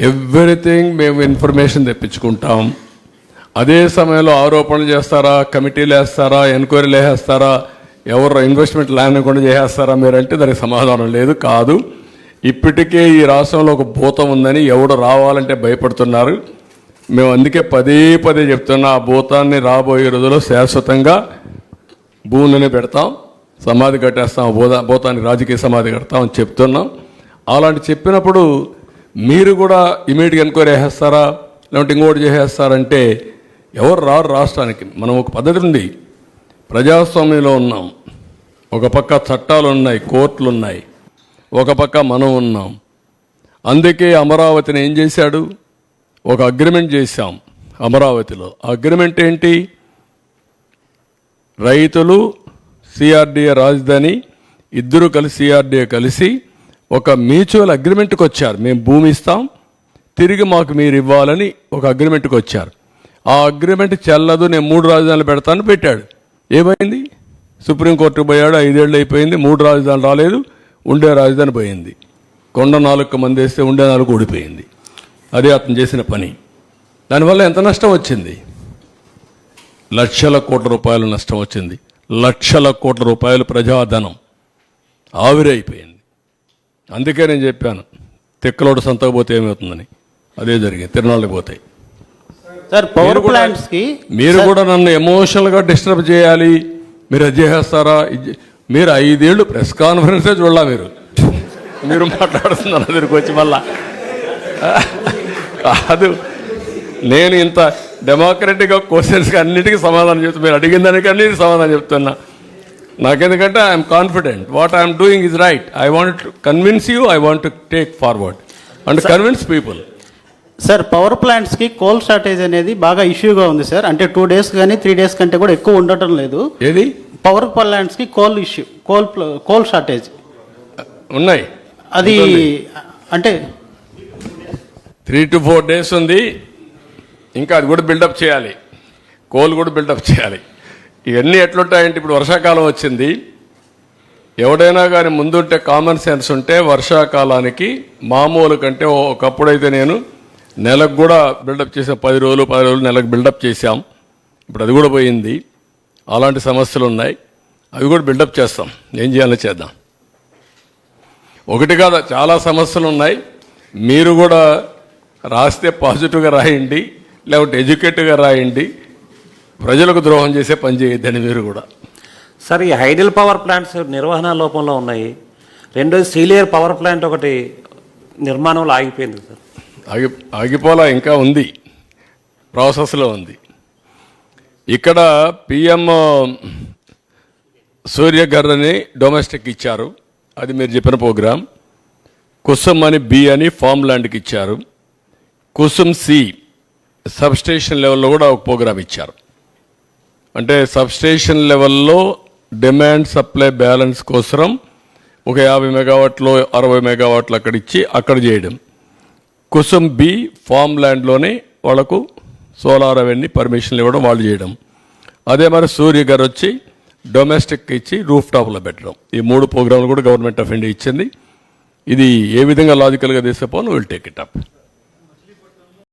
Everything మేము information తెప్పించుకుంటాం. అదే సమయంలో ఆరోపణలు చేస్తారా, కమిటీలు వేస్తారా, ఎంక్వైరీలు వేసేస్తారా, ఎవరు ఇన్వెస్ట్మెంట్ లేకుండా చేసేస్తారా మీరంటే దానికి సమాధానం లేదు. కాదు, ఇప్పటికే ఈ రాష్ట్రంలో ఒక భూతం ఉందని ఎవడు రావాలంటే భయపడుతున్నారు. మేము అందుకే పదే పదే చెప్తున్నా, ఆ భూతాన్ని రాబోయే రోజుల్లో శాశ్వతంగా భూమిని పెడతాం, సమాధి కట్టేస్తాం, భూతానికి రాజకీయ సమాధి కడతాం అని చెప్తున్నాం. అలాంటి చెప్పినప్పుడు మీరు కూడా ఇమీడియట్గా ఎంక్వైరీ చేసేస్తారా, లేదంటే ఇంకోటి చేసేస్తారంటే ఎవరు రారు రాష్ట్రానికి. మనం ఒక పద్ధతి ఉంది, ప్రజాస్వామ్యంలో ఉన్నాం. ఒక పక్క చట్టాలు ఉన్నాయి, కోర్టులు ఉన్నాయి, ఒక పక్క మనం ఉన్నాం. అందుకే అమరావతిని ఏం చేశాడు, ఒక అగ్రిమెంట్ చేశాం అమరావతిలో. అగ్రిమెంట్ ఏంటి, రైతులు సిఆర్డీఏ రాజధాని ఇద్దరు కలిసి సిఆర్డీఏ కలిసి ఒక మ్యూచువల్ అగ్రిమెంట్కి వచ్చారు. మేము భూమి ఇస్తాం, తిరిగి మాకు మీరు ఇవ్వాలని ఒక అగ్రిమెంట్కి వచ్చారు. ఆ అగ్రిమెంట్ చెల్లదు, నేను 3 రాజధానులు పెడతాను పెట్టాడు. ఏమైంది, సుప్రీంకోర్టుకు పోయాడు, 5 ఏళ్ళు అయిపోయింది, 3 రాజధానులు రాలేదు, ఉండే రాజధాని పోయింది. కొండ 4 మంది వేస్తే ఉండే 4 ఊడిపోయింది. అదే అతను చేసిన పని. దానివల్ల ఎంత నష్టం వచ్చింది, లక్షల కోట్ల రూపాయలు నష్టం వచ్చింది. లక్షల కోట్ల రూపాయలు ప్రజాధనం ఆవిరైపోయింది. అందుకే నేను చెప్పాను, తిక్కలోడు సంతకు పోతే ఏమవుతుందని. అదే జరిగింది, తిరునాళ్ళకి పోతాయి. సార్, పవర్ ప్లాంట్స్ కి మీరు కూడా నన్ను ఎమోషనల్గా డిస్టర్బ్ చేయాలి, మీరు అది చేసేస్తారా. మీరు 5 ఏళ్ళు ప్రెస్ కాన్ఫరెన్సే చూడాల, మీరు మాట్లాడుతున్నారు దగ్గరికి వచ్చి మళ్ళా. కాదు, నేను ఇంత డెమోక్రటిక్గా క్వశ్చన్స్కి అన్నిటికీ సమాధానం చెప్తున్నా, మీరు అడిగిన దానికి అన్నిటికీ సమాధానం చెప్తున్నా. నాకెందుకంటే I'm confident what I'm doing is right. I want to convince you, I want to take forward and convince people. Sir, power ప్లాంట్స్కి కోల్ షార్టేజ్ అనేది బాగా ఇష్యూగా ఉంది సార్. అంటే 2 డేస్ కానీ 3 డేస్ కంటే కూడా ఎక్కువ ఉండటం లేదు. ఏది పవర్ ప్లాంట్స్కి కోల్ ఇష్యూ, కోల్ షార్టేజ్ ఉన్నాయి. అది అంటే 3 to 4 డేస్ ఉంది. ఇంకా అది కూడా బిల్డప్ చేయాలి, కోల్ కూడా బిల్డప్ చేయాలి. ఇవన్నీ ఎట్లుంటాయంటే, ఇప్పుడు వర్షాకాలం వచ్చింది. ఎవడైనా కానీ ముందుంటే కామన్ సెన్స్ ఉంటే వర్షాకాలానికి మామూలు కంటే ఒకప్పుడైతే నేను నెలకు కూడా బిల్డప్ చేసాం. 10 రోజులు నెలకు బిల్డప్ చేశాం. ఇప్పుడు అది కూడా పోయింది. అలాంటి సమస్యలు ఉన్నాయి, అవి కూడా బిల్డప్ చేస్తాం. ఏం చేయాలో చేద్దాం. ఒకటి కాదు, చాలా సమస్యలు ఉన్నాయి. మీరు కూడా రాస్తే పాజిటివ్గా రాయండి, లేకపోతే ఎడ్యుకేటివ్గా రాయండి. ప్రజలకు ద్రోహం చేసే పని చేయొద్దని మీరు కూడా. సార్, ఈ హైడల్ పవర్ ప్లాంట్స్ నిర్వహణ లోపంలో ఉన్నాయి. రెండోది సీలియర్ పవర్ ప్లాంట్ ఒకటి నిర్మాణంలో ఆగిపోయింది సార్. ఆగిపోలా, ఇంకా ఉంది, ప్రాసెస్లో ఉంది. ఇక్కడ పిఎం సూర్యఘర్ అని డొమెస్టిక్ ఇచ్చారు, అది మీరు చెప్పిన ప్రోగ్రాం. కుసుమ్ అని బి అని ఫామ్ ల్యాండ్కి ఇచ్చారు. కుసుమ్ సి సబ్స్టేషన్ లెవెల్లో కూడా ఒక ప్రోగ్రాం ఇచ్చారు. అంటే సబ్స్టేషన్ లెవెల్లో డిమాండ్ సప్లై బ్యాలెన్స్ కోసం ఒక 50 మెగావాట్లు 60 మెగావాట్లు అక్కడ ఇచ్చి అక్కడ చేయడం. కుసుమ్ బి ఫామ్ ల్యాండ్లోనే వాళ్ళకు సోలార్ అవన్నీ పర్మిషన్లు ఇవ్వడం, వాళ్ళు చేయడం. అదే మరి సూర్యఘర్ వచ్చి డొమెస్టిక్ ఇచ్చి రూఫ్ టాప్లో పెట్టడం. ఈ 3 ప్రోగ్రాంలు కూడా గవర్నమెంట్ ఆఫ్ ఇండియా ఇచ్చింది. ఇది ఏ విధంగా లాజికల్గా తీసుకుపోను, విల్ టేక్ ఇట్ అప్.